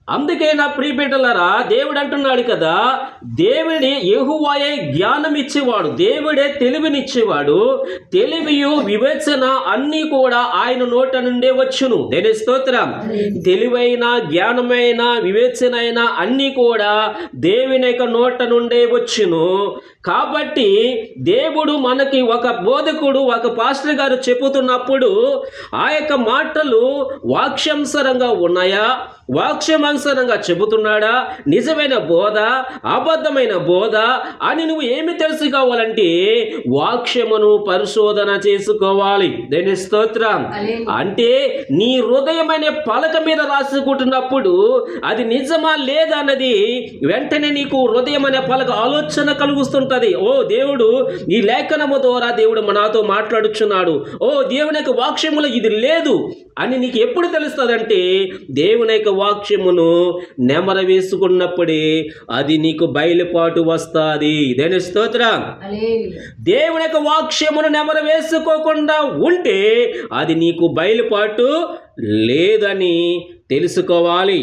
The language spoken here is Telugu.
అందుకే నా ప్రియ బిడ్డలారా, దేవుడు అంటున్నాడు కదా, దేవుడే యెహోవాయే జ్ఞానం ఇచ్చేవాడు, దేవుడే తెలివినిచ్చేవాడు. తెలివియు వివేచన అన్నీ కూడా ఆయన నోట నుండే వచ్చును. దేని స్తోత్రం. తెలివైన, జ్ఞానమైన, వివేచన అయిన అన్నీ కూడా దేవుని యొక్క నోట నుండే వచ్చును. కాబట్టి దేవుడు మనకి ఒక బోధకుడు, ఒక పాస్టర్ గారు చెబుతున్నప్పుడు ఆ యొక్క మాటలు వాక్యాంశరంగా ఉన్నాయా, వాక్యమాంసరంగా చెబుతున్నాడా, నిజమైన బోధ, అబద్ధమైన బోధ అని నువ్వు ఏమి తెలుసుకోవాలంటే వాక్యమును పరిశోధన చేసుకోవాలి. దేని స్తోత్రం. అంటే నీ హృదయమైన పలక మీద రాసుకుంటున్నప్పుడు అది నిజమా లేదా అన్నది వెంటనే నీకు హృదయం అనే పలక ఆలోచన కలుగుతుంటది. ఓ దేవుడు ఈ లేఖనము ద్వారా దేవుడు మనతో మాట్లాడుచున్నాడు, ఓ దేవుని యొక్క వాక్యములో ఇది లేదు అని నీకు ఎప్పుడు తెలుస్తుందంటే దేవుని యొక్క వాక్యమును నెమర వేసుకున్నప్పుడే అది నీకు బయలుపాటు వస్తుంది. దేని స్తోత్రం. దేవుని యొక్క వాక్యమును నెమర వేసుకోకుండా ఉంటే అది నీకు బయలుపాటు లేదని తెలుసుకోవాలి.